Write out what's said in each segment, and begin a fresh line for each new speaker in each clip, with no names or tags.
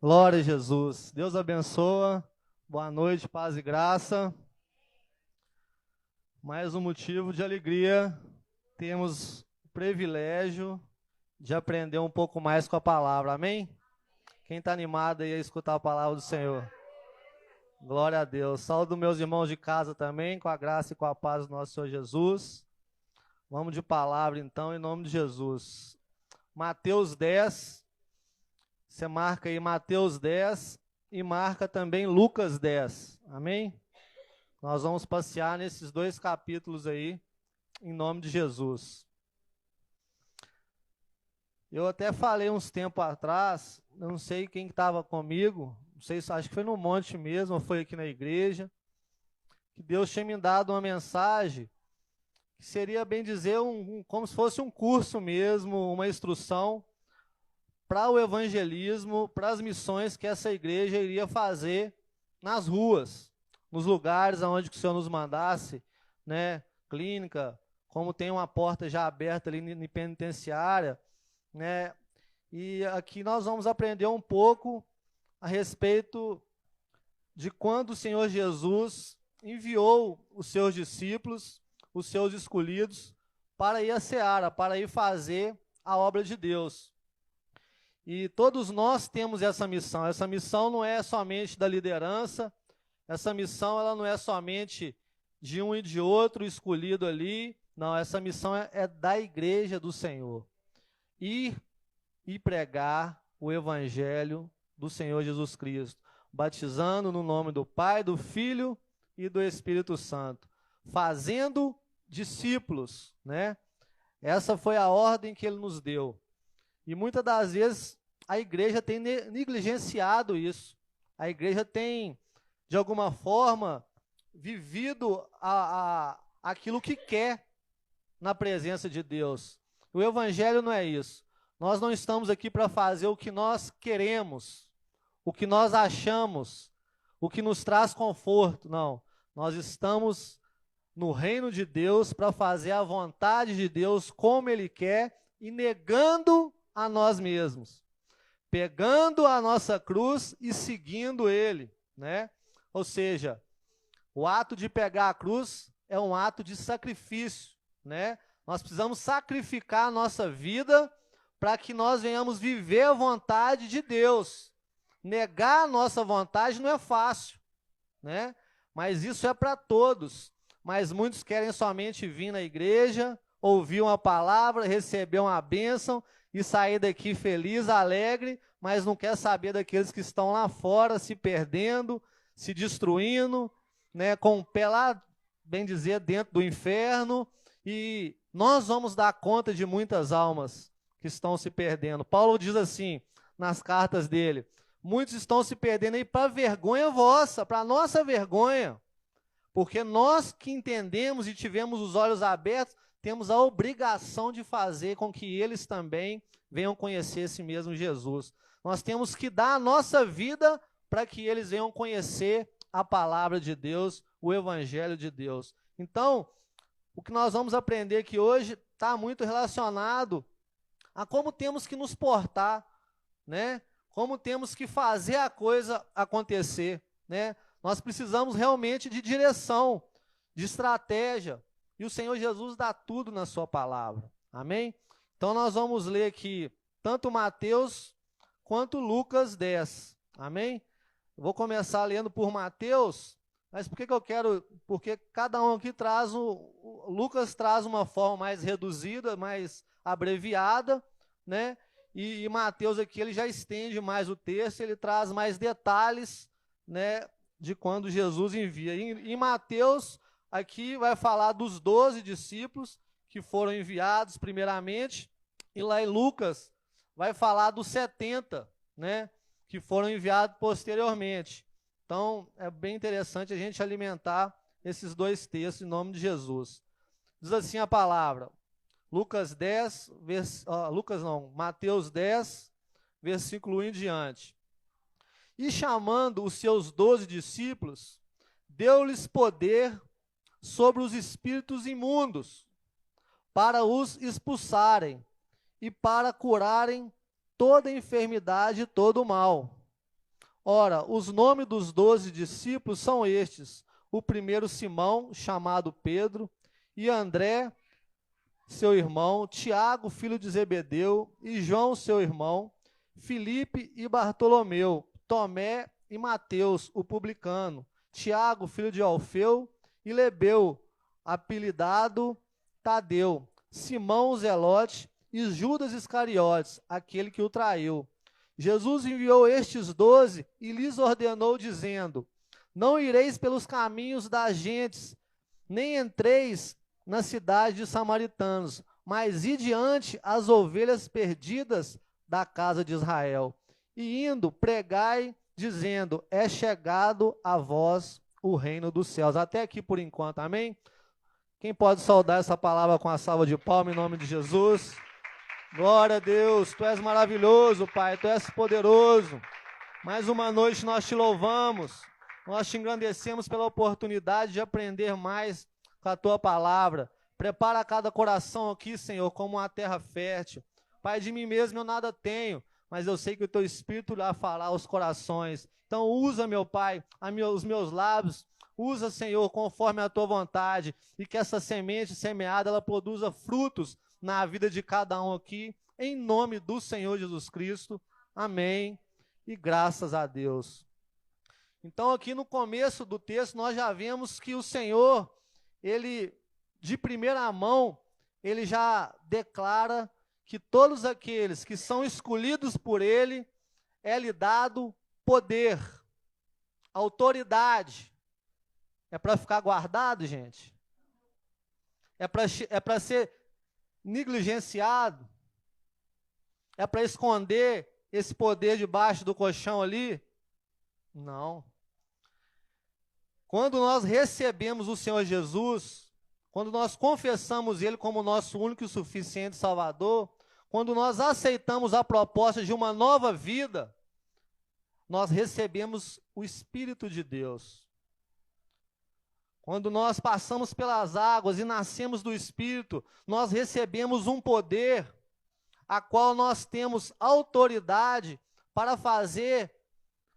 Glória a Jesus. Deus abençoa. Boa noite, paz e graça. Mais um motivo de alegria. Temos o privilégio de aprender um pouco mais com a palavra. Amém? Quem está animado aí a escutar a palavra do Senhor? Glória a Deus. Saúdo meus irmãos de casa também, com a graça e com a paz do nosso Senhor Jesus. Vamos de palavra então, em nome de Jesus. Mateus 10. Você marca aí Mateus 10 e marca também Lucas 10. Amém? Nós vamos passear nesses dois capítulos aí, em nome de Jesus. Eu até falei uns tempos atrás, eu não sei quem estava comigo, não sei, acho que foi no monte mesmo, ou foi aqui na igreja, que Deus tinha me dado uma mensagem, que seria, bem dizer, como se fosse um curso mesmo, uma instrução para o evangelismo, para as missões que essa igreja iria fazer nas ruas, nos lugares aonde o Senhor nos mandasse, né? Clínica, como tem uma porta já aberta ali na penitenciária, né? E aqui nós vamos aprender um pouco a respeito de quando o Senhor Jesus enviou os seus discípulos, os seus escolhidos, para ir à seara, para ir fazer a obra de Deus. E todos nós temos essa missão. Essa missão não é somente da liderança, essa missão ela não é somente de um e de outro escolhido ali. Não, essa missão é da igreja do Senhor. Ir e pregar o evangelho do Senhor Jesus Cristo, batizando no nome do Pai, do Filho e do Espírito Santo, fazendo discípulos, né? Essa foi a ordem que ele nos deu. E muitas das vezes a igreja tem negligenciado isso. A igreja tem, de alguma forma, vivido aquilo que quer na presença de Deus. O evangelho não é isso. Nós não estamos aqui para fazer o que nós queremos, o que nós achamos, o que nos traz conforto. Não. Nós estamos no reino de Deus para fazer a vontade de Deus como Ele quer e negando a nós mesmos, pegando a nossa cruz e seguindo Ele, né? Ou seja, o ato de pegar a cruz é um ato de sacrifício, né? Nós precisamos sacrificar a nossa vida para que nós venhamos viver a vontade de Deus. Negar a nossa vontade não é fácil, né? Mas isso é para todos. Mas muitos querem somente vir na igreja, ouvir uma palavra, receber uma bênção e sair daqui feliz, alegre, mas não quer saber daqueles que estão lá fora se perdendo, se destruindo, né, com o pé lá, bem dizer, dentro do inferno. E nós vamos dar conta de muitas almas que estão se perdendo. Paulo diz assim, nas cartas dele, muitos estão se perdendo aí para vergonha vossa, para nossa vergonha. Porque nós que entendemos e tivemos os olhos abertos, temos a obrigação de fazer com que eles também venham conhecer esse mesmo Jesus. Nós temos que dar a nossa vida para que eles venham conhecer a palavra de Deus, o evangelho de Deus. Então, o que nós vamos aprender aqui hoje está muito relacionado a como temos que nos portar, né? Como temos que fazer a coisa acontecer, né? Nós precisamos realmente de direção, de estratégia, e o Senhor Jesus dá tudo na sua palavra, amém? Então nós vamos ler aqui tanto Mateus quanto Lucas 10, amém? Eu vou começar lendo por Mateus, mas por que eu quero? Porque cada um aqui traz, o Lucas traz uma forma mais reduzida, mais abreviada, né? E Mateus aqui ele já estende mais o texto, ele traz mais detalhes, né, de quando Jesus envia. Em Mateus, aqui vai falar dos 12 discípulos que foram enviados primeiramente, e lá em Lucas vai falar dos 70, né, que foram enviados posteriormente. Então, é bem interessante a gente alimentar esses dois textos em nome de Jesus. Diz assim a palavra, Lucas 10, Mateus 10, versículo 1 em diante. E chamando os seus 12 discípulos, deu-lhes poder sobre os espíritos imundos, para os expulsarem e para curarem toda enfermidade e todo mal. Ora, os nomes dos 12 discípulos são estes: o primeiro Simão, chamado Pedro, e André, seu irmão, Tiago, filho de Zebedeu, e João, seu irmão, Filipe e Bartolomeu, Tomé e Mateus, o publicano, Tiago, filho de Alfeu, e Lebeu, apelidado Tadeu, Simão o Zelote e Judas Iscariotes, aquele que o traiu. Jesus enviou estes 12 e lhes ordenou, dizendo: não ireis pelos caminhos das gentes, nem entreis na cidade de samaritanos, mas ide diante as ovelhas perdidas da casa de Israel. E indo, pregai, dizendo: é chegado a vós o reino dos céus. Até aqui por enquanto, amém? Quem pode saudar essa palavra com a salva de palmas em nome de Jesus? Glória a Deus, Tu és maravilhoso, Pai, Tu és poderoso. Mais uma noite nós Te louvamos, nós Te engrandecemos pela oportunidade de aprender mais com a Tua palavra. Prepara cada coração aqui, Senhor, como uma terra fértil. Pai, de mim mesmo eu nada tenho, mas eu sei que o Teu Espírito irá falar aos corações. Então usa, meu Pai, os meus lábios, usa, Senhor, conforme a Tua vontade, e que essa semente semeada, ela produza frutos na vida de cada um aqui, em nome do Senhor Jesus Cristo. Amém. E graças a Deus. Então, aqui no começo do texto, nós já vemos que o Senhor, ele, de primeira mão, ele já declara que todos aqueles que são escolhidos por ele, é-lhe dado poder, autoridade. É para ficar guardado, gente? É para ser negligenciado? É para esconder esse poder debaixo do colchão ali? Não. Quando nós recebemos o Senhor Jesus, quando nós confessamos Ele como nosso único e suficiente Salvador, quando nós aceitamos a proposta de uma nova vida, nós recebemos o Espírito de Deus. Quando nós passamos pelas águas e nascemos do Espírito, nós recebemos um poder a qual nós temos autoridade para fazer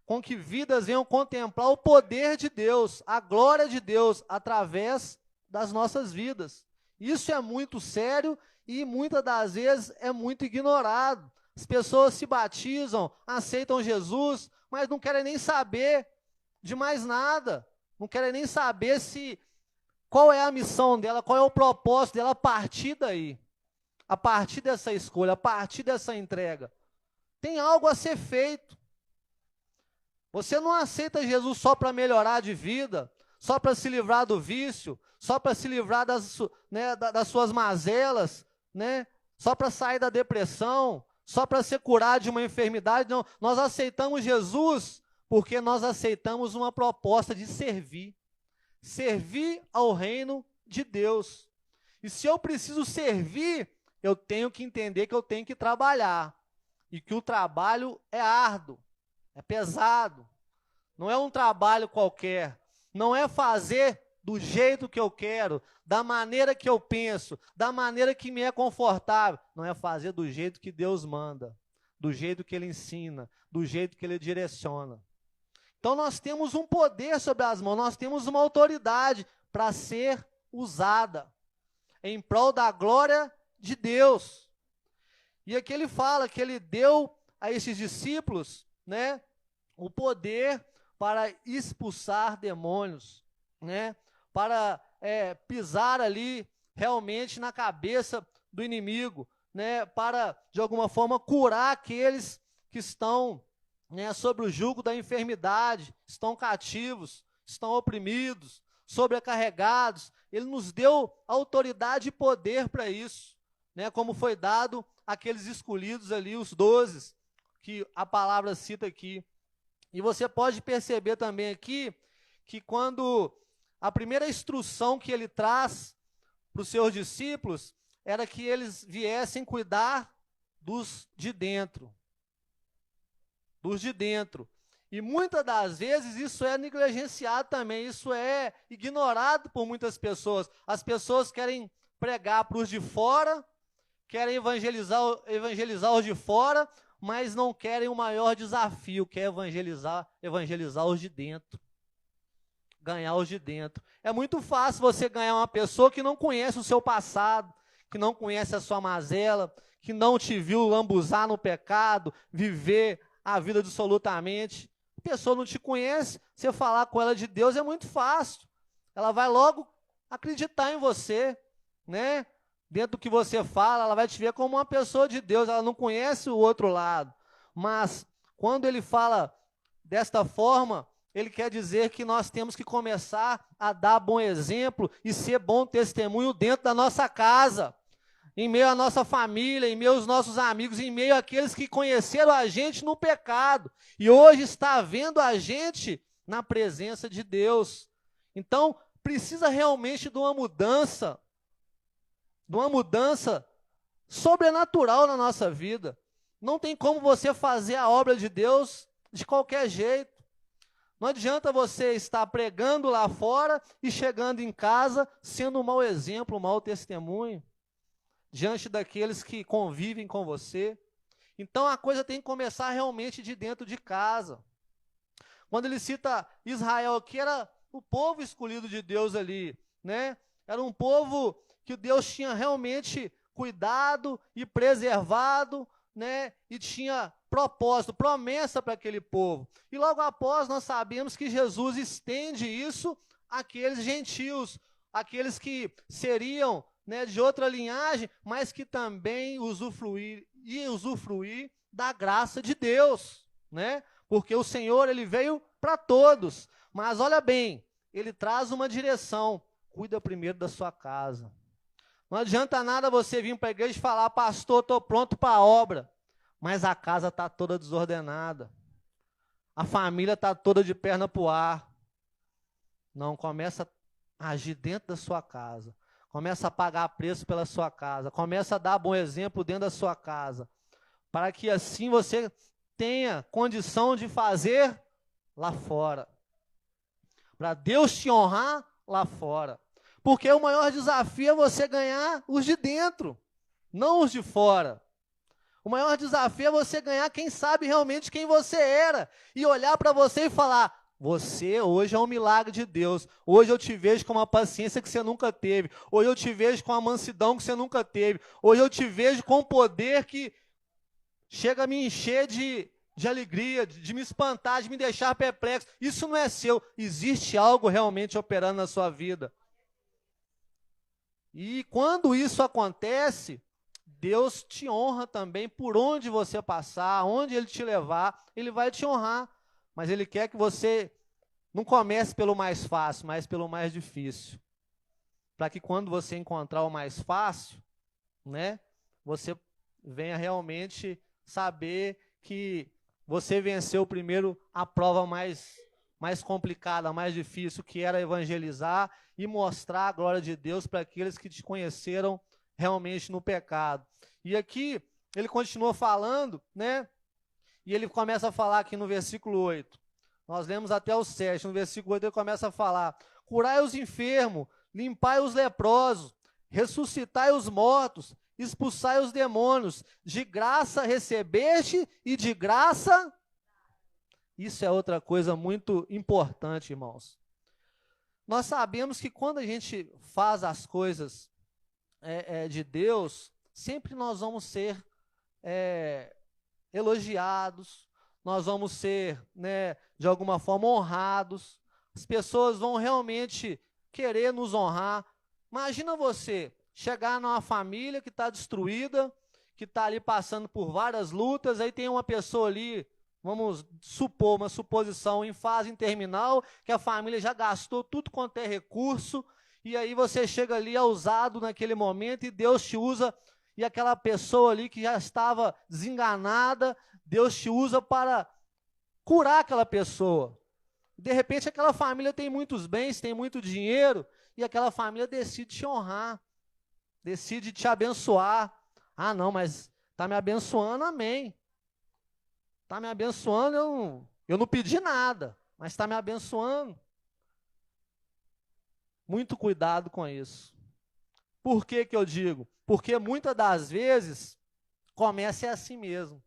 com que vidas venham contemplar o poder de Deus, a glória de Deus, através das nossas vidas. Isso é muito sério e muitas das vezes é muito ignorado. As pessoas se batizam, aceitam Jesus, mas não querem nem saber de mais nada. Não querem nem saber qual é a missão dela, qual é o propósito dela a partir daí. A partir dessa escolha, a partir dessa entrega. Tem algo a ser feito. Você não aceita Jesus só para melhorar de vida, só para se livrar do vício, só para se livrar das suas mazelas, né? Só para sair da depressão, só para ser curado de uma enfermidade. Não, nós aceitamos Jesus porque nós aceitamos uma proposta de servir. Servir ao reino de Deus. E se eu preciso servir, eu tenho que entender que eu tenho que trabalhar. E que o trabalho é árduo, é pesado. Não é um trabalho qualquer. Não é fazer do jeito que eu quero, da maneira que eu penso, da maneira que me é confortável. Não é fazer do jeito que Deus manda, do jeito que Ele ensina, do jeito que Ele direciona. Então nós temos um poder sobre as mãos, nós temos uma autoridade para ser usada em prol da glória de Deus. E aqui ele fala que ele deu a esses discípulos, né, o poder para expulsar demônios, né, para pisar ali realmente na cabeça do inimigo, né, para de alguma forma curar aqueles que estão, né, sobre o jugo da enfermidade, estão cativos, estão oprimidos, sobrecarregados. Ele nos deu autoridade e poder para isso, né, como foi dado àqueles escolhidos ali, os 12, que a palavra cita aqui. E você pode perceber também aqui, que quando a primeira instrução que ele traz para os seus discípulos, era que eles viessem cuidar dos de dentro. Dos de dentro. E muitas das vezes isso é negligenciado também, isso é ignorado por muitas pessoas. As pessoas querem pregar para os de fora, querem evangelizar os de fora, mas não querem o maior desafio, que é evangelizar os de dentro. Ganhar os de dentro. É muito fácil você ganhar uma pessoa que não conhece o seu passado, que não conhece a sua mazela, que não te viu lambuzar no pecado, viver a vida absolutamente. A pessoa não te conhece, você falar com ela de Deus é muito fácil. Ela vai logo acreditar em você, né? Dentro do que você fala, ela vai te ver como uma pessoa de Deus, ela não conhece o outro lado. Mas, quando ele fala desta forma, ele quer dizer que nós temos que começar a dar bom exemplo e ser bom testemunho dentro da nossa casa, em meio à nossa família, em meio aos nossos amigos, em meio àqueles que conheceram a gente no pecado e hoje está vendo a gente na presença de Deus. Então, precisa realmente de uma mudança sobrenatural na nossa vida. Não tem como você fazer a obra de Deus de qualquer jeito. Não adianta você estar pregando lá fora e chegando em casa sendo um mau exemplo, um mau testemunho diante daqueles que convivem com você. Então a coisa tem que começar realmente de dentro de casa. Quando ele cita Israel, que era o povo escolhido de Deus ali, né? Era um povo que Deus tinha realmente cuidado e preservado, né? E tinha propósito, promessa para aquele povo. E logo após nós sabemos que Jesus estende isso àqueles gentios, aqueles que seriam, né, de outra linhagem, mas que também usufruir da graça de Deus, né? Porque o Senhor, ele veio para todos. Mas olha bem, ele traz uma direção. Cuida primeiro da sua casa. Não adianta nada você vir para a igreja e falar, pastor, estou pronto para a obra. Mas a casa está toda desordenada. A família está toda de perna para o ar. Não, começa a agir dentro da sua casa. Começa a pagar preço pela sua casa. Começa a dar bom exemplo dentro da sua casa. Para que assim você tenha condição de fazer lá fora. Para Deus te honrar lá fora. Porque o maior desafio é você ganhar os de dentro, não os de fora. O maior desafio é você ganhar quem sabe realmente quem você era. E olhar para você e falar, você hoje é um milagre de Deus. Hoje eu te vejo com uma paciência que você nunca teve. Hoje eu te vejo com uma mansidão que você nunca teve. Hoje eu te vejo com um poder que chega a me encher de alegria, de me espantar, de me deixar perplexo. Isso não é seu. Existe algo realmente operando na sua vida. E quando isso acontece, Deus te honra também por onde você passar, onde Ele te levar, Ele vai te honrar. Mas Ele quer que você não comece pelo mais fácil, mas pelo mais difícil. Para que quando você encontrar o mais fácil, né, você venha realmente saber que você venceu primeiro a prova mais complicada, mais difícil, que era evangelizar e mostrar a glória de Deus para aqueles que te conheceram realmente no pecado. E aqui ele continua falando, né? E ele começa a falar aqui no versículo 8. Nós lemos até o 7, no versículo 8 ele começa a falar: curai os enfermos, limpai os leprosos, ressuscitai os mortos, expulsai os demônios, de graça recebeste e de graça. Isso é outra coisa muito importante, irmãos. Nós sabemos que quando a gente faz as coisas de Deus, sempre nós vamos ser elogiados, nós vamos ser, né, de alguma forma honrados, as pessoas vão realmente querer nos honrar. Imagina você chegar numa família que está destruída, que está ali passando por várias lutas, aí tem uma pessoa ali, vamos supor, uma suposição, em fase terminal, que a família já gastou tudo quanto é recurso, e aí você chega ali ousado naquele momento e Deus te usa, e aquela pessoa ali que já estava desenganada, Deus te usa para curar aquela pessoa. De repente aquela família tem muitos bens, tem muito dinheiro, e aquela família decide te honrar, decide te abençoar. Ah, não, mas está me abençoando, amém. Está me abençoando, eu não pedi nada, mas está me abençoando. Muito cuidado com isso. Por que que eu digo? Porque muitas das vezes começa assim mesmo.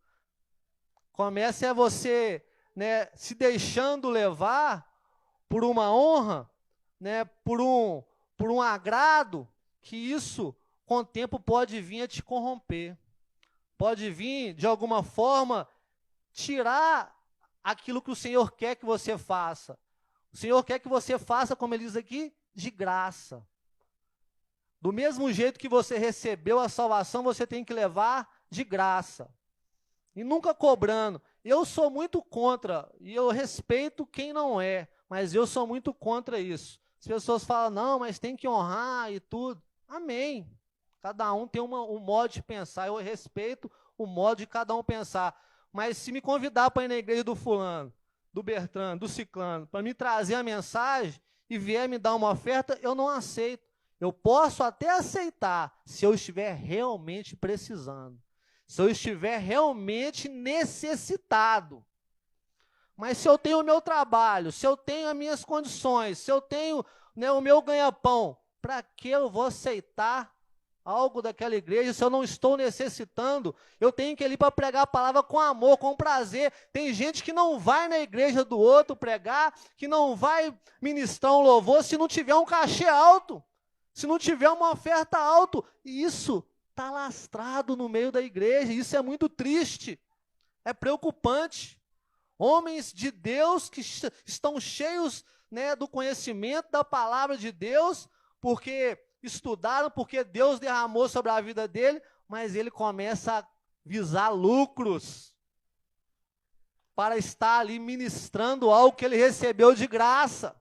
Começa você, né, se deixando levar por uma honra, né, por um agrado, que isso, com o tempo, pode vir a te corromper. Pode vir, de alguma forma, tirar aquilo que o Senhor quer que você faça. O Senhor quer que você faça, como ele diz aqui, de graça. Do mesmo jeito que você recebeu a salvação, você tem que levar de graça. E nunca cobrando. Eu sou muito contra, e eu respeito quem não é, mas eu sou muito contra isso. As pessoas falam, não, mas tem que honrar e tudo. Amém. Cada um tem um modo de pensar, eu respeito o modo de cada um pensar. Mas se me convidar para ir na igreja do fulano, do Bertrand, do ciclano, para me trazer a mensagem e vier me dar uma oferta, eu não aceito. Eu posso até aceitar se eu estiver realmente precisando. Se eu estiver realmente necessitado. Mas se eu tenho o meu trabalho, se eu tenho as minhas condições, se eu tenho, né, o meu ganha-pão, para que eu vou aceitar algo daquela igreja se eu não estou necessitando? Eu tenho que ir ali para pregar a palavra com amor, com prazer. Tem gente que não vai na igreja do outro pregar, que não vai ministrar um louvor se não tiver um cachê alto, se não tiver uma oferta alta. E isso está lastrado no meio da igreja, isso é muito triste, é preocupante. Homens de Deus que estão cheios, né, do conhecimento da palavra de Deus, porque estudaram, porque Deus derramou sobre a vida dele, mas ele começa a visar lucros para estar ali ministrando algo que ele recebeu de graça.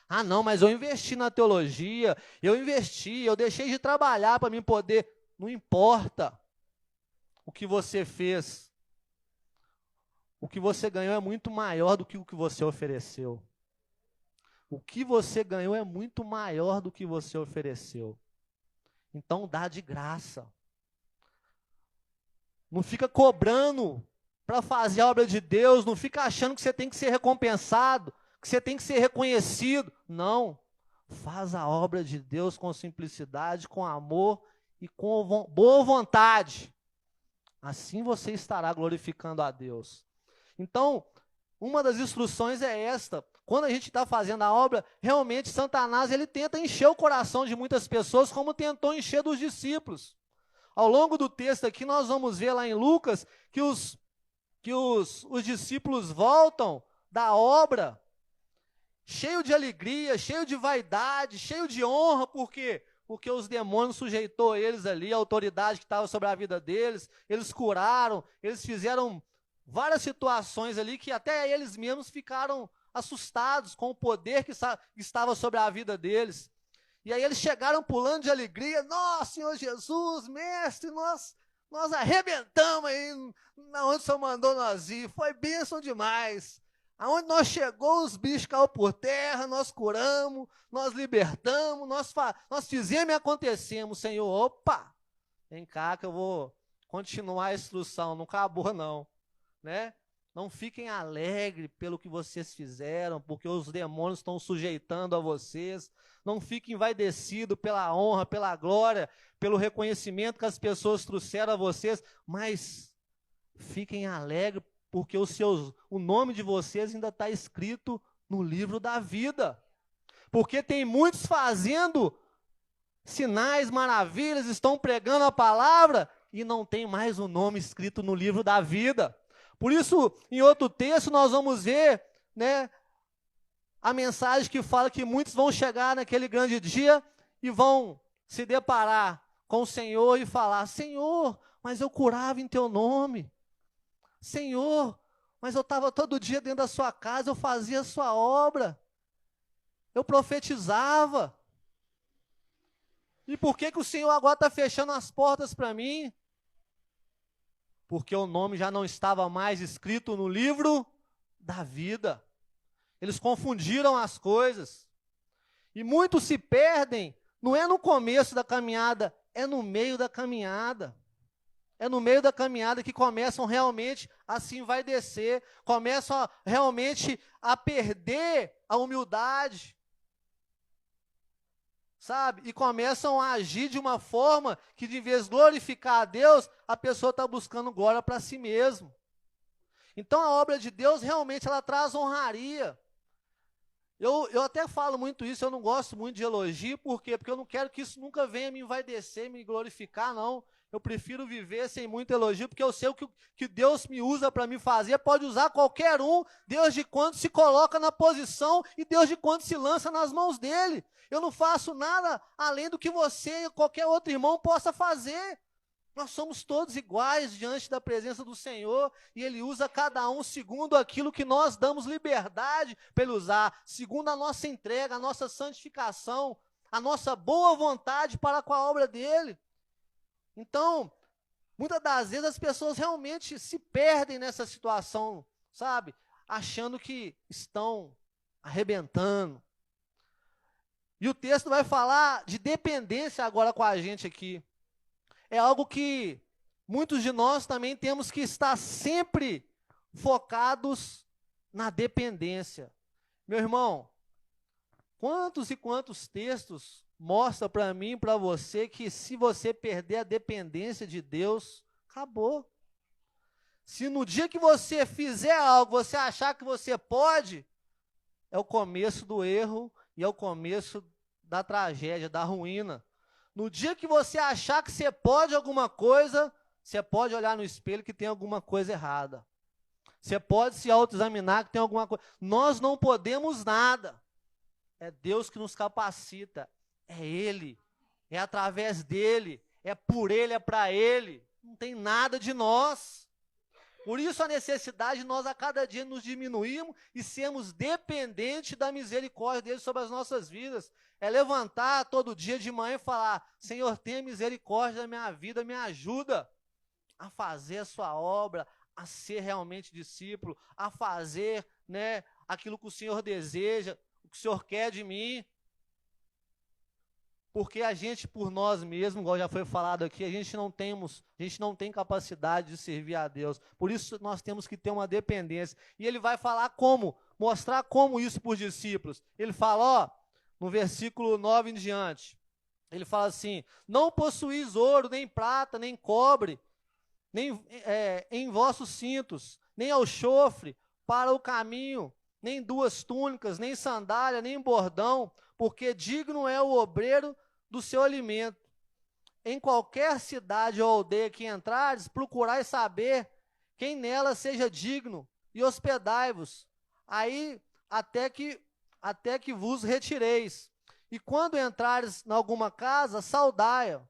Ah, não, mas eu investi na teologia, eu deixei de trabalhar para mim poder. Não importa o que você fez. O que você ganhou é muito maior do que o que você ofereceu. O que você ganhou é muito maior do que você ofereceu. Então dá de graça. Não fica cobrando para fazer a obra de Deus, não fica achando que você tem que ser recompensado, que você tem que ser reconhecido. Não. Faz a obra de Deus com simplicidade, com amor e com boa vontade. Assim você estará glorificando a Deus. Então, uma das instruções é esta. Quando a gente está fazendo a obra, realmente Satanás ele tenta encher o coração de muitas pessoas, como tentou encher dos discípulos. Ao longo do texto aqui, nós vamos ver lá em Lucas, que os discípulos voltam da obra, cheio de alegria, cheio de vaidade, cheio de honra. Por quê? Porque os demônios sujeitou eles ali, a autoridade que estava sobre a vida deles, eles curaram, eles fizeram várias situações ali que até eles mesmos ficaram assustados com o poder que estava sobre a vida deles. E aí eles chegaram pulando de alegria. Nossa, Senhor Jesus, mestre, nós arrebentamos aí onde o Senhor mandou nós ir. Foi bênção demais. Aonde nós chegou, os bichos caíram por terra, nós curamos, nós libertamos, nós fizemos e acontecemos, Senhor. Opa, vem cá que eu vou continuar a instrução, não acabou não. Né? Não fiquem alegres pelo que vocês fizeram, porque os demônios estão sujeitando a vocês. Não fiquem envaidecidos pela honra, pela glória, pelo reconhecimento que as pessoas trouxeram a vocês, mas fiquem alegres porque o nome de vocês ainda está escrito no livro da vida. Porque tem muitos fazendo sinais, maravilhas, estão pregando a palavra e não tem mais o nome escrito no livro da vida. Por isso, em outro texto, nós vamos ver, né, a mensagem que fala que muitos vão chegar naquele grande dia e vão se deparar com o Senhor e falar: Senhor, mas eu curava em teu nome. Senhor, mas eu estava todo dia dentro da sua casa, eu fazia a sua obra. Eu profetizava. E por que o Senhor agora está fechando as portas para mim? Porque o nome já não estava mais escrito no livro da vida. Eles confundiram as coisas. E muitos se perdem, não é no começo da caminhada, é no meio da caminhada. É no meio da caminhada que começam realmente a se envaidecer, começam realmente a perder a humildade. Sabe? E começam a agir de uma forma que, de vez de glorificar a Deus, a pessoa está buscando glória para si mesmo. Então a obra de Deus realmente ela traz honraria. Eu até falo muito isso, eu não gosto muito de elogio, por quê? Porque eu não quero que isso nunca venha me envaidecer, me glorificar, não. Eu prefiro viver sem muito elogio, porque eu sei o que Deus me usa para me fazer, pode usar qualquer um, Deus de quando se coloca na posição e Deus de quando se lança nas mãos dele. Eu não faço nada além do que você e qualquer outro irmão possa fazer. Nós somos todos iguais diante da presença do Senhor, e Ele usa cada um segundo aquilo que nós damos liberdade para Ele usar, segundo a nossa entrega, a nossa santificação, a nossa boa vontade para com a obra dEle. Então, muitas das vezes as pessoas realmente se perdem nessa situação, sabe? Achando que estão arrebentando. E o texto vai falar de dependência agora com a gente aqui. É algo que muitos de nós também temos que estar sempre focados na dependência. Meu irmão, quantos e quantos textos mostram para mim e para você que se você perder a dependência de Deus, acabou. Se no dia que você fizer algo, você achar que você pode, é o começo do erro e é o começo da tragédia, da ruína. No dia que você achar que você pode alguma coisa, você pode olhar no espelho que tem alguma coisa errada. Você pode se autoexaminar que tem alguma coisa. Nós não podemos nada. É Deus que nos capacita. É Ele. É através dEle. É por Ele, é para Ele. Não tem nada de nós. Por isso a necessidade de nós a cada dia nos diminuirmos e sermos dependentes da misericórdia dele sobre as nossas vidas. É levantar todo dia de manhã e falar: Senhor, tenha misericórdia da minha vida, me ajuda a fazer a sua obra, a ser realmente discípulo, a fazer, né, aquilo que o Senhor deseja, o que o Senhor quer de mim. Porque a gente, por nós mesmos, igual já foi falado aqui, a gente não tem capacidade de servir a Deus. Por isso nós temos que ter uma dependência. E ele vai falar como, mostrar como isso para os discípulos. Ele fala, ó, no versículo 9 em diante, ele fala assim: não possuís ouro, nem prata, nem cobre, nem em vossos cintos, nem alxofre para o caminho, nem duas túnicas, nem sandália, nem bordão, porque digno é o obreiro do seu alimento. Em qualquer cidade ou aldeia que entrares, procurai saber quem nela seja digno, e hospedai-vos, aí até que vos retireis. E quando entrares em alguma casa, saudai-a.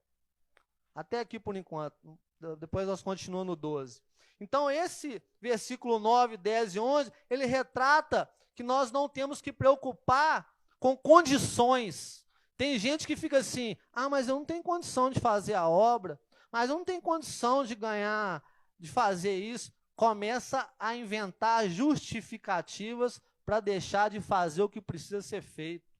Até aqui por enquanto, depois nós continuamos no 12. Então esse versículo 9, 10 e 11, ele retrata que nós não temos que preocupar com condições. Tem gente que fica assim: ah, mas eu não tenho condição de fazer a obra, mas eu não tenho condição de ganhar, de fazer isso. Começa a inventar justificativas para deixar de fazer o que precisa ser feito.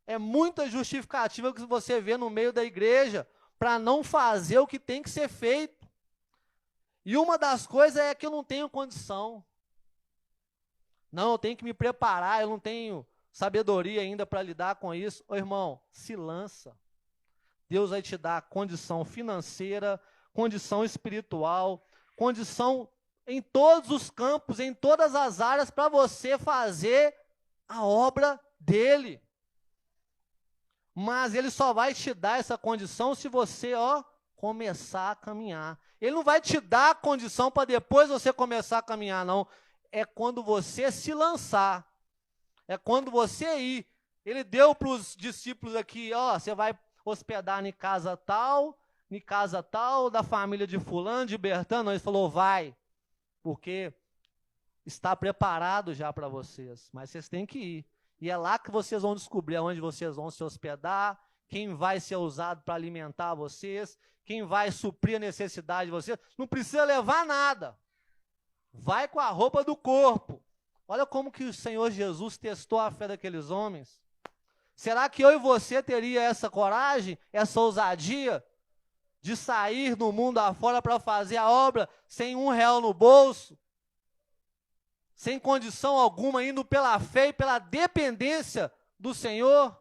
É muita justificativa que você vê no meio da igreja para não fazer o que tem que ser feito. E uma das coisas é que eu não tenho condição. Não, eu tenho que me preparar, eu não tenho sabedoria ainda para lidar com isso. Ô irmão, se lança. Deus vai te dar condição financeira, condição espiritual, condição em todos os campos, em todas as áreas, para você fazer a obra dele. Mas ele só vai te dar essa condição se você, começar a caminhar. Ele não vai te dar a condição para depois você começar a caminhar, não. É quando você se lançar. É quando você ir. Ele deu para os discípulos aqui, você vai hospedar em casa tal, da família de fulano, de Bertano. Ele falou, vai, porque está preparado já para vocês, mas vocês têm que ir. E é lá que vocês vão descobrir onde vocês vão se hospedar, quem vai ser usado para alimentar vocês, quem vai suprir a necessidade de vocês. Não precisa levar nada. Vai com a roupa do corpo. Olha como que o Senhor Jesus testou a fé daqueles homens. Será que eu e você teria essa coragem, essa ousadia de sair no mundo afora para fazer a obra sem R$1 no bolso? Sem condição alguma, indo pela fé e pela dependência do Senhor?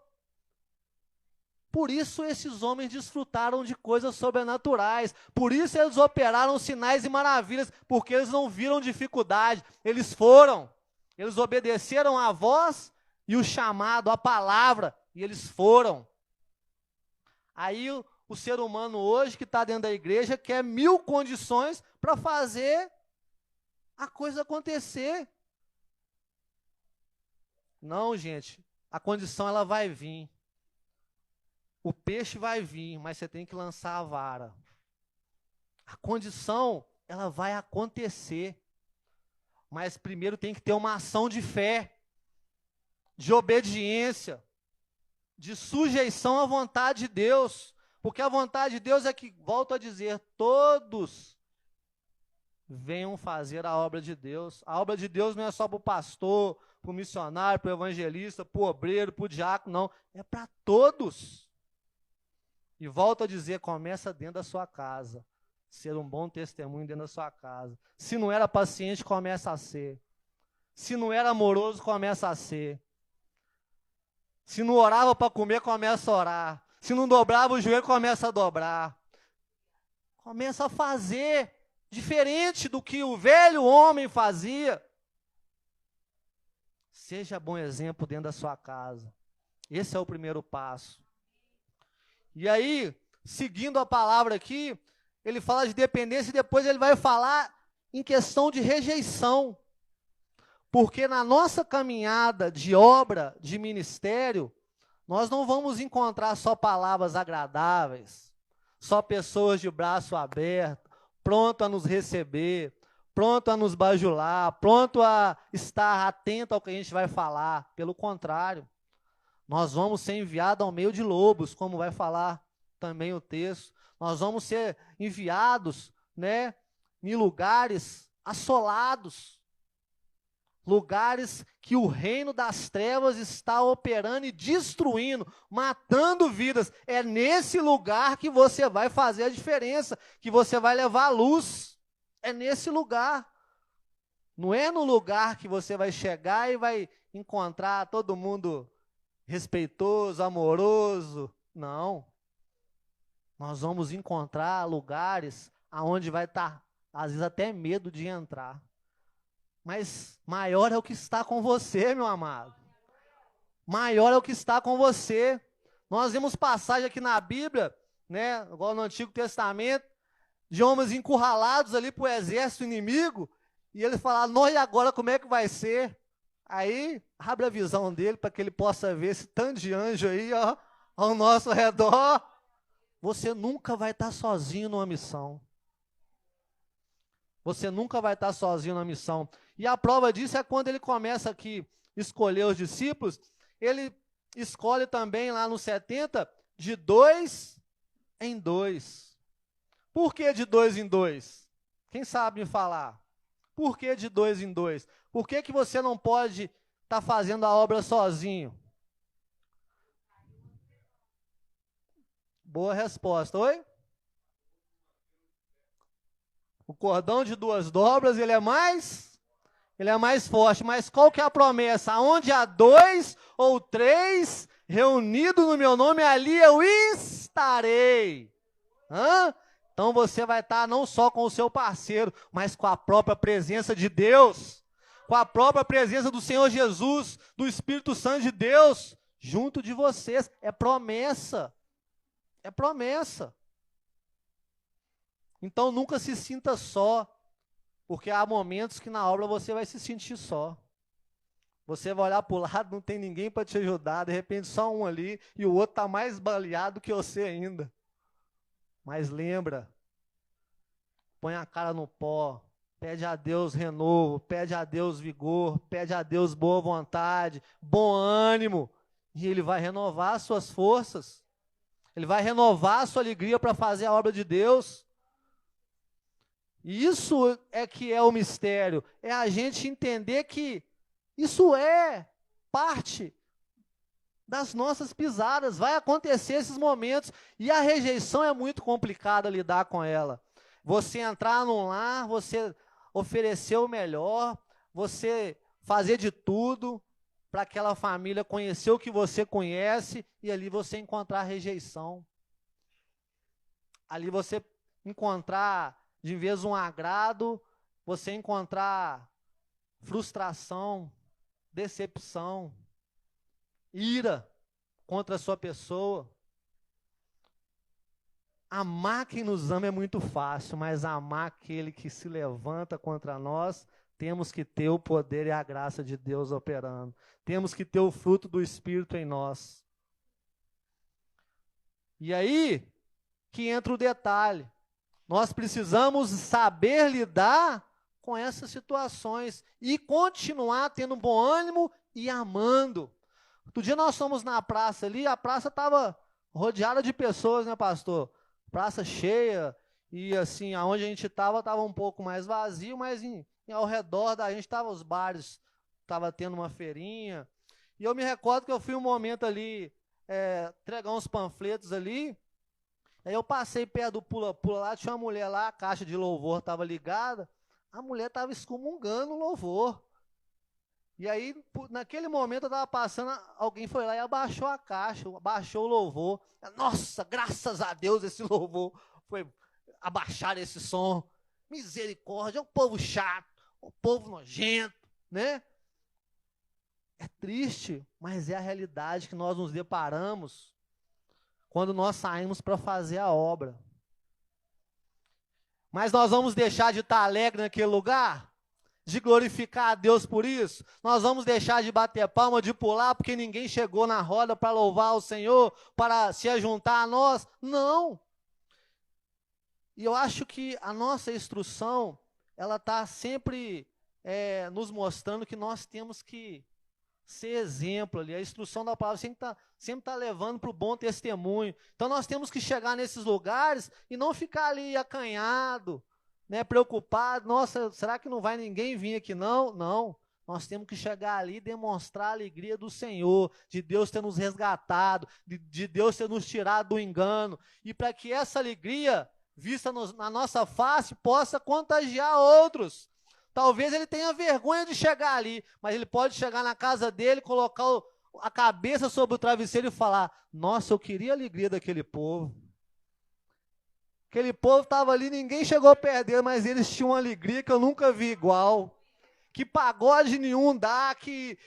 Por isso esses homens desfrutaram de coisas sobrenaturais. Por isso eles operaram sinais e maravilhas, porque eles não viram dificuldade. Eles foram. Eles obedeceram à voz e o chamado, a palavra, e eles foram. Aí o ser humano hoje que está dentro da igreja quer 1000 condições para fazer a coisa acontecer. Não, gente, a condição ela vai vir. O peixe vai vir, mas você tem que lançar a vara. A condição, ela vai acontecer. Mas primeiro tem que ter uma ação de fé, de obediência, de sujeição à vontade de Deus. Porque a vontade de Deus é que, volto a dizer, todos venham fazer a obra de Deus. A obra de Deus não é só para o pastor, para o missionário, para o evangelista, para o obreiro, para o diácono, não. É para todos. E volto a dizer, começa dentro da sua casa. Ser um bom testemunho dentro da sua casa. Se não era paciente, começa a ser. Se não era amoroso, começa a ser. Se não orava para comer, começa a orar. Se não dobrava o joelho, começa a dobrar. Começa a fazer diferente do que o velho homem fazia. Seja bom exemplo dentro da sua casa. Esse é o primeiro passo. E aí, seguindo a palavra aqui, ele fala de dependência e depois ele vai falar em questão de rejeição. Porque na nossa caminhada de obra, de ministério, nós não vamos encontrar só palavras agradáveis, só pessoas de braço aberto, pronto a nos receber, pronto a nos bajular, pronto a estar atento ao que a gente vai falar. Pelo contrário, nós vamos ser enviados ao meio de lobos, como vai falar também o texto. Nós vamos ser enviados, né, em lugares assolados, lugares que o reino das trevas está operando e destruindo, matando vidas. É nesse lugar que você vai fazer a diferença, que você vai levar a luz. É nesse lugar. Não é no lugar que você vai chegar e vai encontrar todo mundo respeitoso, amoroso. Não. Nós vamos encontrar lugares aonde vai estar, às vezes, até medo de entrar. Mas maior é o que está com você, meu amado. Maior é o que está com você. Nós vemos passagem aqui na Bíblia, né, igual no Antigo Testamento, de homens encurralados ali para o exército inimigo, e ele fala, nós, e agora como é que vai ser? Aí, abre a visão dele para que ele possa ver esse tanto de anjo aí, ó, ao nosso redor. Você nunca vai estar sozinho numa missão. Você nunca vai estar sozinho na missão. E a prova disso é quando ele começa aqui a escolher os discípulos, ele escolhe também lá no 70, de 2 em 2. Por que de 2 em 2? Quem sabe me falar? Por que de 2 em 2? Por que que você não pode estar fazendo a obra sozinho? Boa resposta. Oi? O cordão de 2 dobras, ele é mais forte. Mas qual que é a promessa? Onde há 2 ou 3 reunidos no meu nome, ali eu estarei. Hã? Então você vai estar não só com o seu parceiro, mas com a própria presença de Deus, com a própria presença do Senhor Jesus, do Espírito Santo de Deus, junto de vocês. É promessa. É promessa. Então nunca se sinta só, porque há momentos que na obra você vai se sentir só. Você vai olhar para o lado, não tem ninguém para te ajudar, de repente só um ali, e o outro está mais baleado que você ainda. Mas lembra, põe a cara no pó, pede a Deus renovo, pede a Deus vigor, pede a Deus boa vontade, bom ânimo, e Ele vai renovar as suas forças, Ele vai renovar a sua alegria para fazer a obra de Deus. E isso é que é o mistério, é a gente entender que isso é parte das nossas pisadas, vai acontecer esses momentos, e a rejeição é muito complicada lidar com ela. Você entrar num lar, você oferecer o melhor, você fazer de tudo, para aquela família conhecer o que você conhece e ali você encontrar rejeição. Ali você encontrar, de vez um agrado, você encontrar frustração, decepção, ira contra a sua pessoa. Amar quem nos ama é muito fácil, mas amar aquele que se levanta contra nós, temos que ter o poder e a graça de Deus operando. Temos que ter o fruto do Espírito em nós. E aí que entra o detalhe. Nós precisamos saber lidar com essas situações e continuar tendo bom ânimo e amando. Outro dia nós fomos na praça ali, a praça estava rodeada de pessoas, né, pastor? Praça cheia, e assim, aonde a gente estava um pouco mais vazio, mas ao redor da gente estavam os bares, estava tendo uma feirinha. E eu me recordo que eu fui um momento ali, entregar uns panfletos ali, aí eu passei perto do pula-pula lá, tinha uma mulher lá, a caixa de louvor estava ligada, a mulher estava excomungando o louvor. E aí, naquele momento eu estava passando, alguém foi lá e abaixou a caixa, abaixou o louvor. Nossa, graças a Deus esse louvor foi abaixar esse som. Misericórdia, é um povo chato, um povo nojento, né? É triste, mas é a realidade que nós nos deparamos quando nós saímos para fazer a obra. Mas nós vamos deixar de estar alegre naquele lugar? De glorificar a Deus por isso? Nós vamos deixar de bater palma, de pular, porque ninguém chegou na roda para louvar o Senhor, para se ajuntar a nós? Não. E eu acho que a nossa instrução, ela está sempre nos mostrando que nós temos que ser exemplo ali. A instrução da palavra sempre tá levando para o bom testemunho. Então nós temos que chegar nesses lugares e não ficar ali acanhado, né, preocupado. Nossa, será que não vai ninguém vir aqui? Não, não. Nós temos que chegar ali e demonstrar a alegria do Senhor, de Deus ter nos resgatado, de Deus ter nos tirado do engano. E para que essa alegria, vista na nossa face, possa contagiar outros. Talvez ele tenha vergonha de chegar ali, mas ele pode chegar na casa dele, colocar a cabeça sobre o travesseiro e falar: nossa, eu queria a alegria daquele povo. Aquele povo estava ali, ninguém chegou perto dele, mas eles tinham uma alegria que eu nunca vi igual. Que pagode nenhum dá, que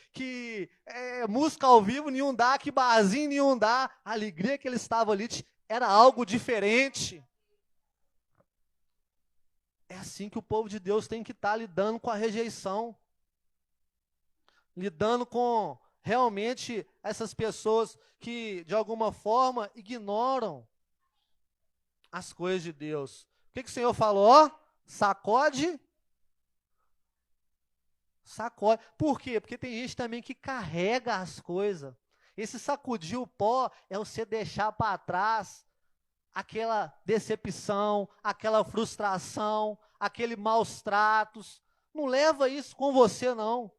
música ao vivo nenhum dá, que barzinho nenhum dá. A alegria que eles estavam ali era algo diferente. É assim que o povo de Deus tem que estar lidando com a rejeição. Lidando com, realmente, essas pessoas que, de alguma forma, ignoram as coisas de Deus. O que o Senhor falou? Ó, sacode. Sacode. Por quê? Porque tem gente também que carrega as coisas. Esse sacudir o pó é você deixar para trás aquela decepção, aquela frustração, aquele maus tratos. Não leva isso com você, não.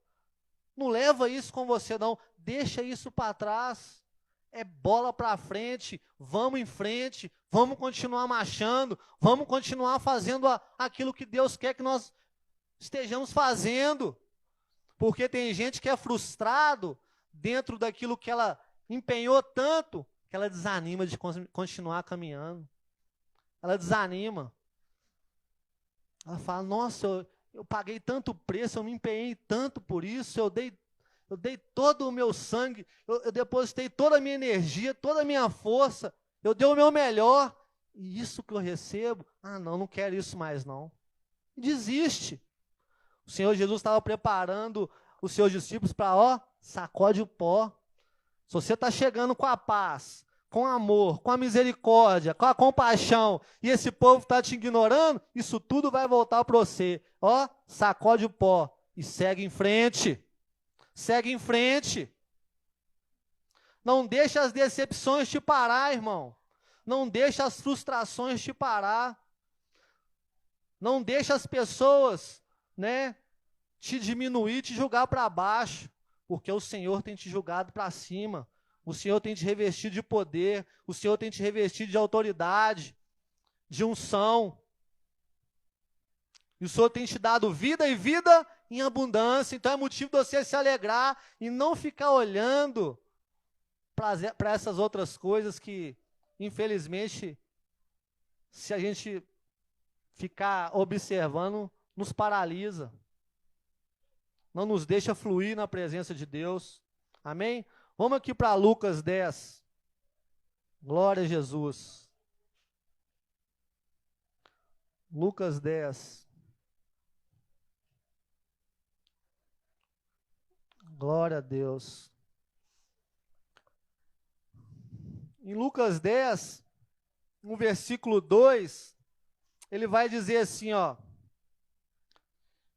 Não leva isso com você, não. Deixa isso para trás. É bola para frente. Vamos em frente. Vamos continuar marchando. Vamos continuar fazendo aquilo que Deus quer que nós estejamos fazendo. Porque tem gente que é frustrado dentro daquilo que ela empenhou tanto, que ela desanima de continuar caminhando. Ela desanima. Ela fala: nossa, eu paguei tanto preço, eu me empenhei tanto por isso, eu dei todo o meu sangue, eu depositei toda a minha energia, toda a minha força, eu dei o meu melhor, e isso que eu recebo, não quero isso mais não. E desiste. O Senhor Jesus estava preparando os seus discípulos para, sacode o pó. Se você está chegando com a paz, com amor, com a misericórdia, com a compaixão, e esse povo está te ignorando, isso tudo vai voltar para você. Sacode o pó e segue em frente. Segue em frente. Não deixa as decepções te parar, irmão. Não deixa as frustrações te parar. Não deixa as pessoas, te diminuir, te julgar para baixo, porque o Senhor tem te julgado para cima. O Senhor tem te revestido de poder, o Senhor tem te revestido de autoridade, de unção. E o Senhor tem te dado vida e vida em abundância. Então é motivo de você se alegrar e não ficar olhando para essas outras coisas que, infelizmente, se a gente ficar observando, nos paralisa. Não nos deixa fluir na presença de Deus. Amém? Vamos aqui para Lucas 10. Glória a Jesus. Lucas 10. Glória a Deus. Em Lucas 10, no versículo 2, ele vai dizer assim, ó: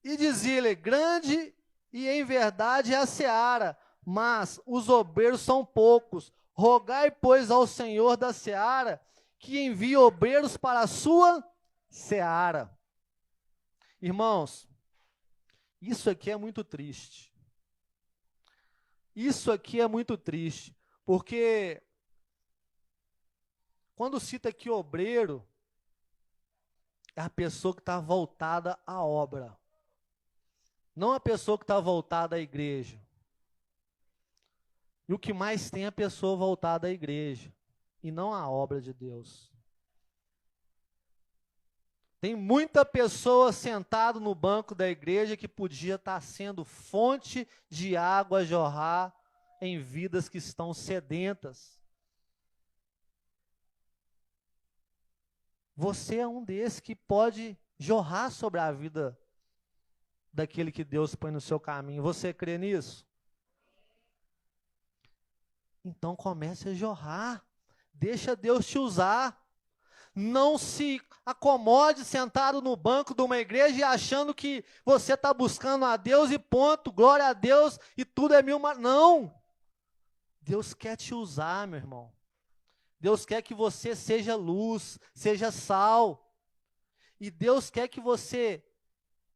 e dizia-lhe, grande e em verdade é a seara, mas os obreiros são poucos. Rogai, pois, ao Senhor da seara, que envie obreiros para a sua seara. Irmãos, isso aqui é muito triste. Isso aqui é muito triste, porque quando cita aqui obreiro, é a pessoa que está voltada à obra, não a pessoa que está voltada à igreja. E o que mais tem é a pessoa voltada à igreja, e não à obra de Deus. Tem muita pessoa sentada no banco da igreja que podia estar sendo fonte de água a jorrar em vidas que estão sedentas. Você é um desses que pode jorrar sobre a vida daquele que Deus põe no seu caminho. Você crê nisso? Então comece a jorrar. Deixa Deus te usar. Não se acomode sentado no banco de uma igreja e achando que você está buscando a Deus e ponto, glória a Deus e tudo é mil. Não! Deus quer te usar, meu irmão. Deus quer que você seja luz, seja sal. E Deus quer que você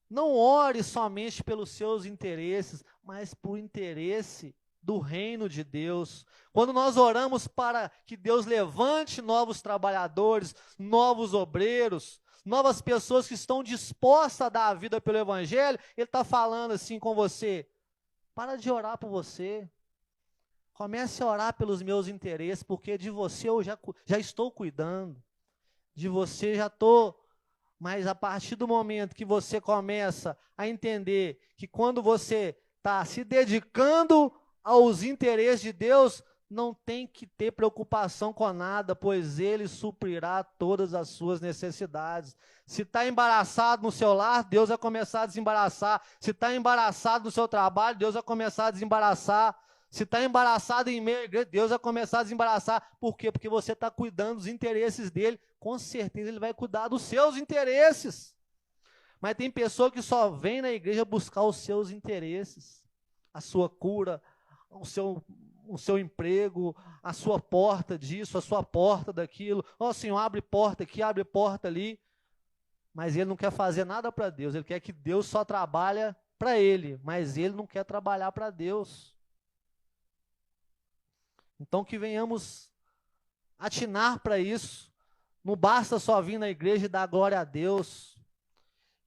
não ore somente pelos seus interesses, mas por interesse do reino de Deus. Quando nós oramos para que Deus levante novos trabalhadores, novos obreiros, novas pessoas que estão dispostas a dar a vida pelo Evangelho, Ele está falando assim com você: para de orar por você, comece a orar pelos meus interesses, porque de você eu já estou cuidando, de você já estou. Mas a partir do momento que você começa a entender que quando você está se dedicando aos interesses de Deus, não tem que ter preocupação com nada, pois Ele suprirá todas as suas necessidades. Se está embaraçado no seu lar, Deus vai começar a desembaraçar. Se está embaraçado no seu trabalho, Deus vai começar a desembaraçar. Se está embaraçado em meio à igreja, Deus vai começar a desembaraçar. Por quê? Porque você está cuidando dos interesses dele. Com certeza Ele vai cuidar dos seus interesses. Mas tem pessoa que só vem na igreja buscar os seus interesses. A sua cura, o seu emprego, a sua porta disso, a sua porta daquilo. Ó, Senhor, abre porta aqui, abre porta ali. Mas ele não quer fazer nada para Deus. Ele quer que Deus só trabalhe para ele. Mas ele não quer trabalhar para Deus. Então que venhamos atinar para isso. Não basta só vir na igreja e dar glória a Deus.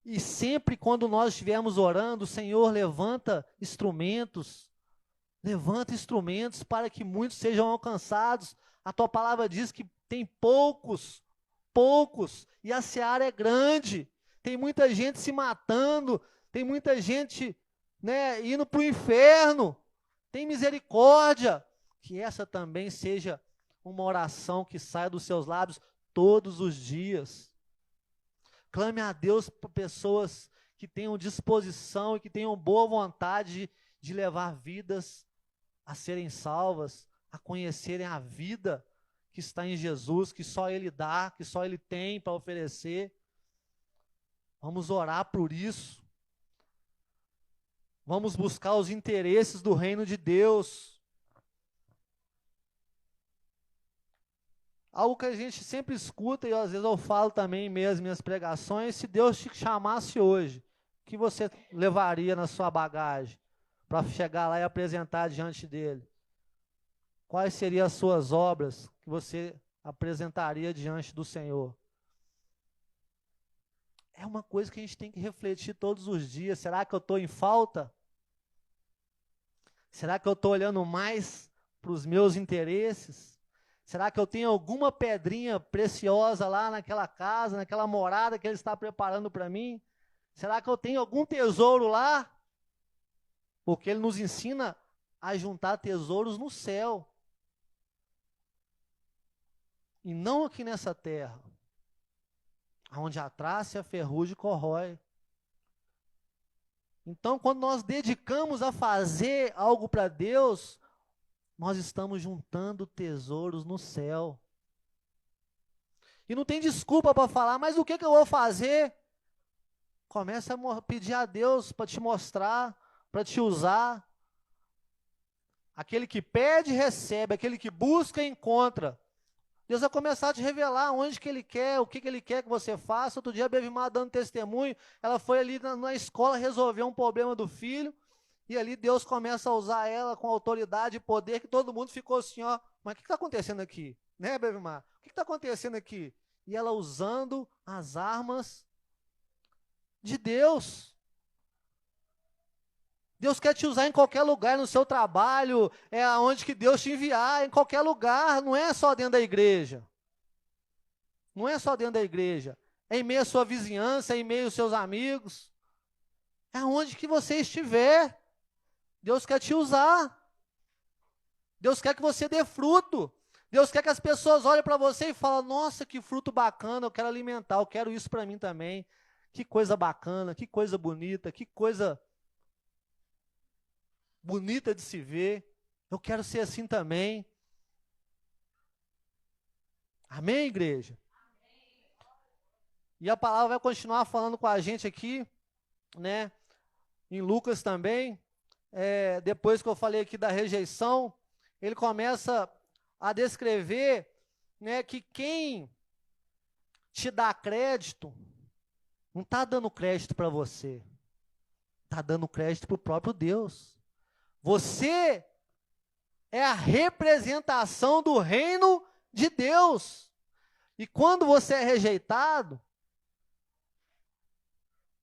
E sempre quando nós estivermos orando, o Senhor levanta instrumentos para que muitos sejam alcançados. A tua palavra diz que tem poucos, e a seara é grande. Tem muita gente se matando, tem muita gente, né, indo para o inferno. Tem misericórdia. Que essa também seja uma oração que saia dos seus lábios todos os dias. Clame a Deus por pessoas que tenham disposição e que tenham boa vontade de levar vidas a serem salvas, a conhecerem a vida que está em Jesus, que só Ele dá, que só Ele tem para oferecer. Vamos orar por isso. Vamos buscar os interesses do reino de Deus. Algo que a gente sempre escuta, e às vezes eu falo também mesmo em minhas pregações: se Deus te chamasse hoje, o que você levaria na sua bagagem para chegar lá e apresentar diante dele? Quais seriam as suas obras que você apresentaria diante do Senhor? É uma coisa que a gente tem que refletir todos os dias. Será que eu estou em falta? Será que eu estou olhando mais para os meus interesses? Será que eu tenho alguma pedrinha preciosa lá naquela casa, naquela morada que Ele está preparando para mim? Será que eu tenho algum tesouro lá? Porque Ele nos ensina a juntar tesouros no céu. E não aqui nessa terra, onde a traça e a ferrugem corrói. Então, quando nós dedicamos a fazer algo para Deus, nós estamos juntando tesouros no céu. E não tem desculpa para falar, mas o que eu vou fazer? Começa a pedir a Deus para te mostrar, para te usar. Aquele que pede, recebe. Aquele que busca, encontra. Deus vai começar a te revelar onde que Ele quer, o que Ele quer que você faça. Outro dia a Bevimar dando testemunho, ela foi ali na escola resolver um problema do filho, e ali Deus começa a usar ela com autoridade e poder, que todo mundo ficou assim, ó, mas o que está acontecendo aqui? Né, Bevimar? O que está acontecendo aqui? E ela usando as armas de Deus. Deus quer te usar em qualquer lugar, no seu trabalho, é aonde que Deus te enviar, em qualquer lugar, não é só dentro da igreja. Não é só dentro da igreja. É em meio à sua vizinhança, é em meio aos seus amigos. É aonde que você estiver. Deus quer te usar. Deus quer que você dê fruto. Deus quer que as pessoas olhem para você e falem, nossa, que fruto bacana, eu quero alimentar, eu quero isso para mim também. Que coisa bacana, que coisa bonita, que coisa bonita de se ver. Eu quero ser assim também. Amém, igreja? E a palavra vai continuar falando com a gente aqui, né? Em Lucas também. Depois que eu falei aqui da rejeição, ele começa a descrever, né, que quem te dá crédito, não está dando crédito para você, está dando crédito para o próprio Deus. Você é a representação do reino de Deus. E quando você é rejeitado,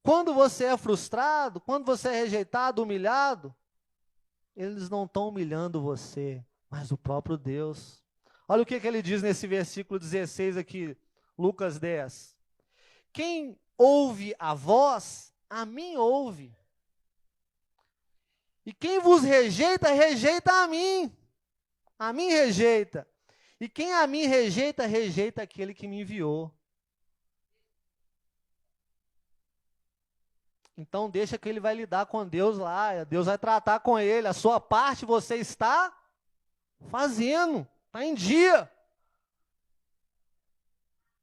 quando você é frustrado, quando você é rejeitado, humilhado, eles não estão humilhando você, mas o próprio Deus. Olha o que ele diz nesse versículo 16 aqui, Lucas 10. Quem ouve a voz, a mim ouve. E quem vos rejeita, rejeita a mim. A mim rejeita. E quem a mim rejeita, rejeita aquele que me enviou. Então deixa que ele vai lidar com Deus lá, Deus vai tratar com ele, a sua parte você está fazendo, está em dia.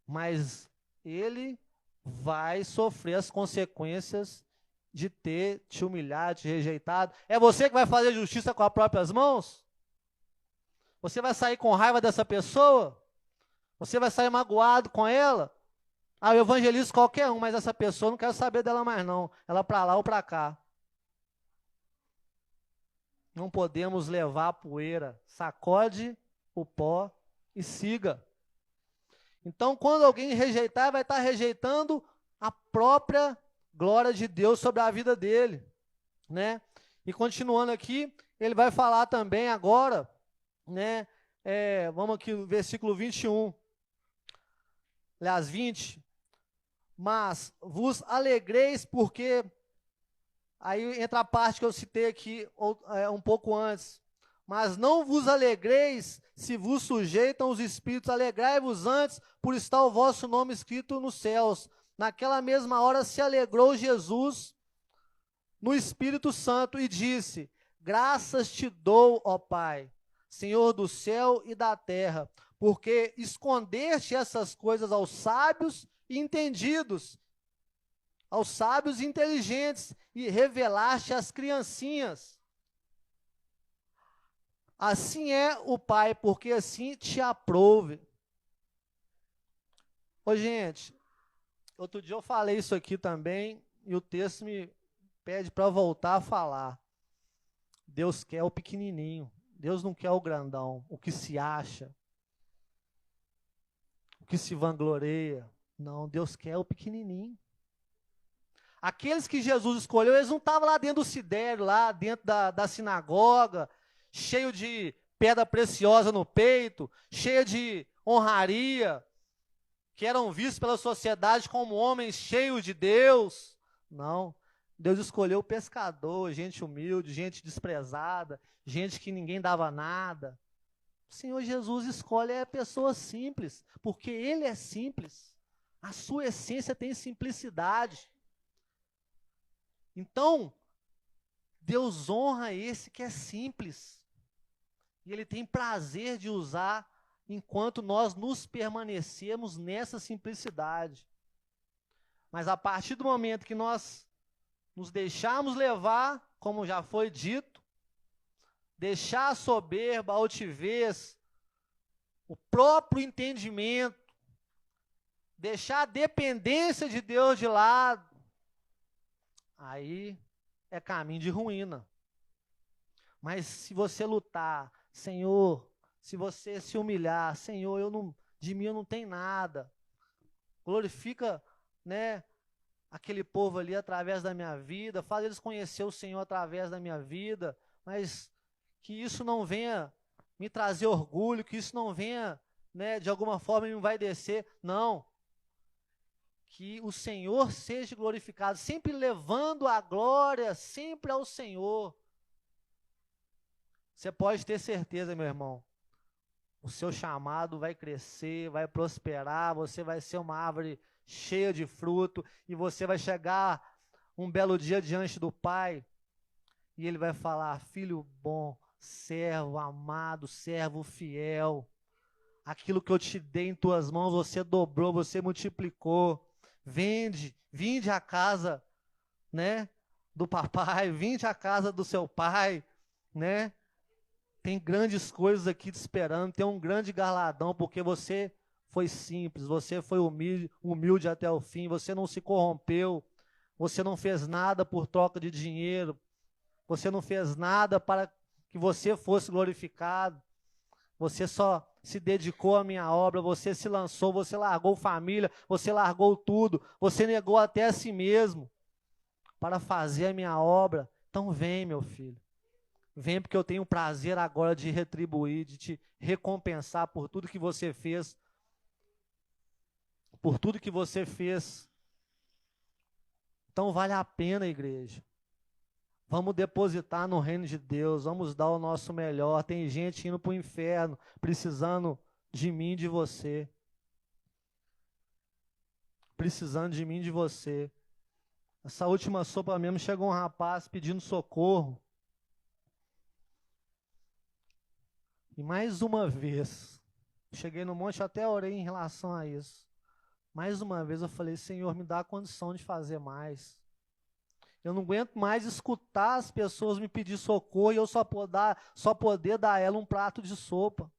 Mas ele vai sofrer as consequências de ter te humilhado, te rejeitado. É você que vai fazer justiça com as próprias mãos? Você vai sair com raiva dessa pessoa? Você vai sair magoado com ela? Ah, eu evangelizo qualquer um, mas essa pessoa não quero saber dela mais não. Ela para lá ou para cá. Não podemos levar a poeira. Sacode o pó e siga. Então, quando alguém rejeitar, vai estar rejeitando a própria glória de Deus sobre a vida dele, né? E continuando aqui, ele vai falar também agora, né? Vamos aqui no versículo 21. Aliás, 20. Mas vos alegreis porque... Aí entra a parte que eu citei aqui um pouco antes. Mas não vos alegreis se vos sujeitam os espíritos, alegrai-vos antes por estar o vosso nome escrito nos céus. Naquela mesma hora se alegrou Jesus no Espírito Santo e disse, graças te dou, ó Pai, Senhor do céu e da terra, porque escondeste essas coisas aos sábios e entendidos, aos sábios e inteligentes, e revelaste às criancinhas. Assim é o Pai, porque assim te aprouve. Ô, gente, outro dia eu falei isso aqui também, e o texto me pede para voltar a falar. Deus quer o pequenininho, Deus não quer o grandão, o que se acha, o que se vangloria. Não, Deus quer o pequenininho. Aqueles que Jesus escolheu, eles não estavam lá dentro do sidério, lá dentro da sinagoga, cheio de pedra preciosa no peito, cheia de honraria, que eram vistos pela sociedade como homens cheios de Deus. Não. Deus escolheu o pescador, gente humilde, gente desprezada, gente que ninguém dava nada. O Senhor Jesus escolhe pessoas simples, porque Ele é simples. A sua essência tem simplicidade. Então, Deus honra esse que é simples. E Ele tem prazer de usar enquanto nós nos permanecemos nessa simplicidade. Mas a partir do momento que nós nos deixarmos levar, como já foi dito, deixar a soberba, a altivez, o próprio entendimento, deixar a dependência de Deus de lado, aí é caminho de ruína. Mas se você lutar, Senhor, se você se humilhar, Senhor, de mim eu não tenho nada. Glorifica, né, aquele povo ali através da minha vida, faz eles conhecer o Senhor através da minha vida, mas que isso não venha me trazer orgulho, que isso não venha, né, de alguma forma me envaidecer. Não. Que o Senhor seja glorificado, sempre levando a glória, sempre ao Senhor. Você pode ter certeza, meu irmão, o seu chamado vai crescer, vai prosperar, você vai ser uma árvore cheia de fruto, e você vai chegar um belo dia diante do Pai, e Ele vai falar: filho bom, servo amado, servo fiel, aquilo que eu te dei em tuas mãos, você dobrou, você multiplicou. Vinde à casa, né, do papai, vinde à casa do seu pai, né? Tem grandes coisas aqui te esperando, tem um grande galardão, porque você foi simples, você foi humilde até o fim, você não se corrompeu, você não fez nada por troca de dinheiro, você não fez nada para que você fosse glorificado, você só se dedicou à minha obra, você se lançou, você largou família, você largou tudo, você negou até a si mesmo para fazer a minha obra. Então vem, meu filho. Vem, porque eu tenho o prazer agora de retribuir, de te recompensar por tudo que você fez. Por tudo que você fez. Então vale a pena, igreja. Vamos depositar no reino de Deus, vamos dar o nosso melhor. Tem gente indo para o inferno, precisando de mim e de você. Precisando de mim e de você. Essa última sopa mesmo, chegou um rapaz pedindo socorro. E mais uma vez, cheguei no monte, até orei em relação a isso. Mais uma vez eu falei: Senhor, me dá a condição de fazer mais. Eu não aguento mais escutar as pessoas me pedir socorro e eu só poder dar a ela um prato de sopa.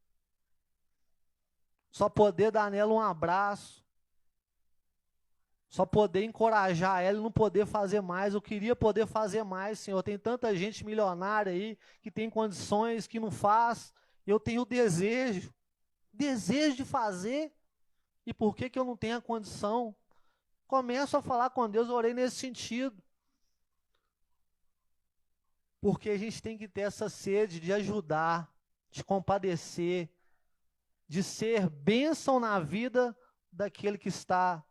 Só poder dar nela um abraço. Só poder encorajar ela e não poder fazer mais. Eu queria poder fazer mais, Senhor. Tem tanta gente milionária aí que tem condições, que não faz. Eu tenho desejo de fazer, e por que eu não tenho a condição? Começo a falar com Deus, eu orei nesse sentido. Porque a gente tem que ter essa sede de ajudar, de compadecer, de ser bênção na vida daquele que está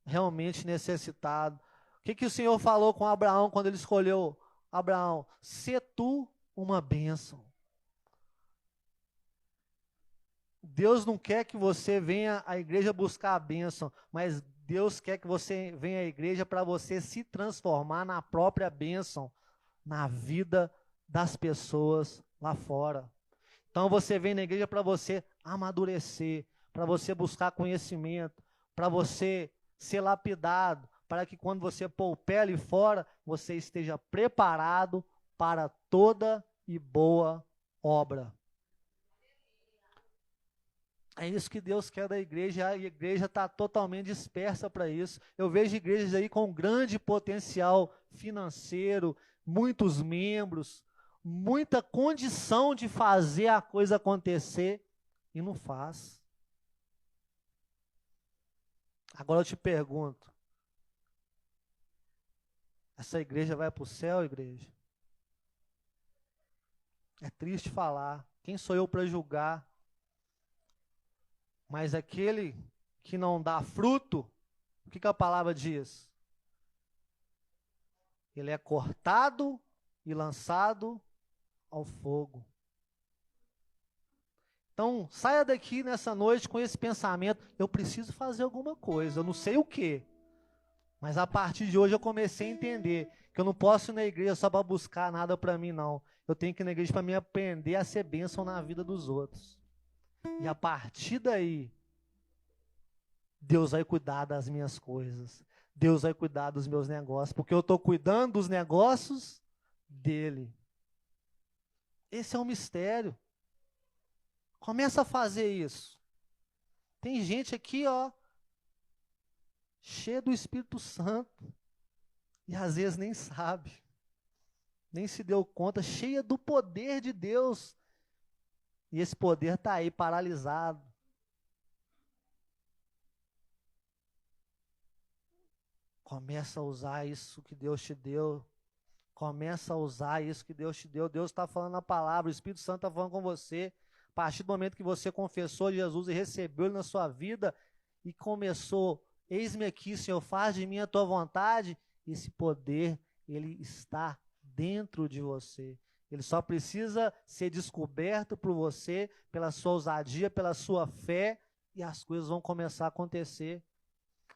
realmente necessitado. O que o Senhor falou com Abraão quando Ele escolheu Abraão? Sê tu uma bênção. Deus não quer que você venha à igreja buscar a bênção, mas Deus quer que você venha à igreja para você se transformar na própria bênção, na vida das pessoas lá fora. Então você vem na igreja para você amadurecer, para você buscar conhecimento, para você ser lapidado, para que quando você pôr o pé ali fora, você esteja preparado para toda e boa obra. É isso que Deus quer da igreja, a igreja está totalmente dispersa para isso. Eu vejo igrejas aí com grande potencial financeiro, muitos membros, muita condição de fazer a coisa acontecer e não faz. Agora eu te pergunto, Essa igreja vai para o céu, igreja. É triste falar. Quem sou eu para julgar? Mas aquele que não dá fruto, o que a palavra diz? Ele é cortado e lançado ao fogo. Então, saia daqui nessa noite com esse pensamento: eu preciso fazer alguma coisa, eu não sei o quê. Mas a partir de hoje eu comecei a entender que eu não posso ir na igreja só para buscar nada para mim, não. Eu tenho que ir na igreja para me aprender a ser bênção na vida dos outros. E a partir daí, Deus vai cuidar das minhas coisas. Deus vai cuidar dos meus negócios, porque eu estou cuidando dos negócios dele. Esse é um mistério. Começa a fazer isso. Tem gente aqui, ó, cheia do Espírito Santo, e às vezes nem sabe, nem se deu conta, cheia do poder de Deus, e esse poder está aí paralisado. Começa a usar isso que Deus te deu. Começa a usar isso que Deus te deu. Deus está falando a palavra, o Espírito Santo está falando com você. A partir do momento que você confessou Jesus e recebeu Ele na sua vida e começou: eis-me aqui, Senhor, faz de mim a tua vontade. Esse poder, ele está dentro de você. Ele só precisa ser descoberto por você, pela sua ousadia, pela sua fé, e as coisas vão começar a acontecer.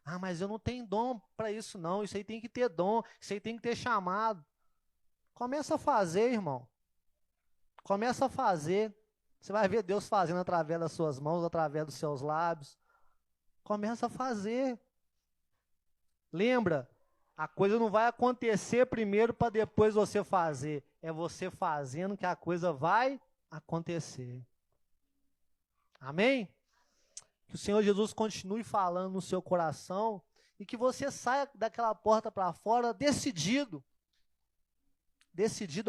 Ah, mas eu não tenho dom para isso não, isso aí tem que ter dom, isso aí tem que ter chamado. Começa a fazer, irmão. Começa a fazer. Você vai ver Deus fazendo através das suas mãos, através dos seus lábios. Começa a fazer. Lembra, a coisa não vai acontecer primeiro para depois você fazer. É você fazendo que a coisa vai acontecer. Amém? Que o Senhor Jesus continue falando no seu coração e que você saia daquela porta para fora decidido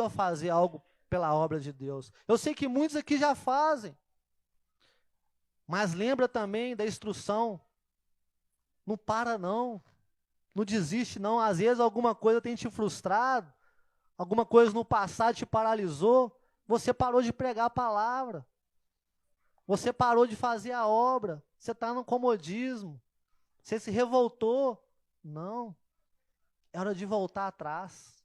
a fazer algo pela obra de Deus. Eu sei que muitos aqui já fazem, mas lembra também da instrução. Não para não, não desiste não. Às vezes alguma coisa tem te frustrado, alguma coisa no passado te paralisou, você parou de pregar a palavra, você parou de fazer a obra, você está no comodismo, você se revoltou. Não, é hora de voltar atrás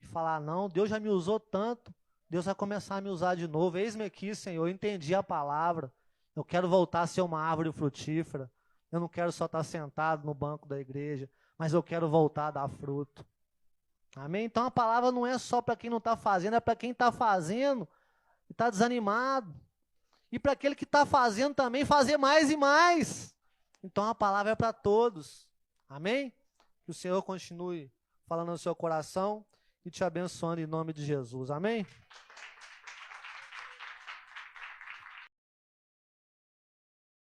e falar: não, Deus já me usou tanto, Deus vai começar a me usar de novo. Eis-me aqui, Senhor, eu entendi a palavra, eu quero voltar a ser uma árvore frutífera, eu não quero só estar sentado no banco da igreja, mas eu quero voltar a dar fruto. Amém? Então a palavra não é só para quem não está fazendo, é para quem está fazendo e está desanimado. E para aquele que está fazendo também, fazer mais e mais. Então a palavra é para todos. Amém? Que o Senhor continue falando no seu coração e te abençoando em nome de Jesus. Amém?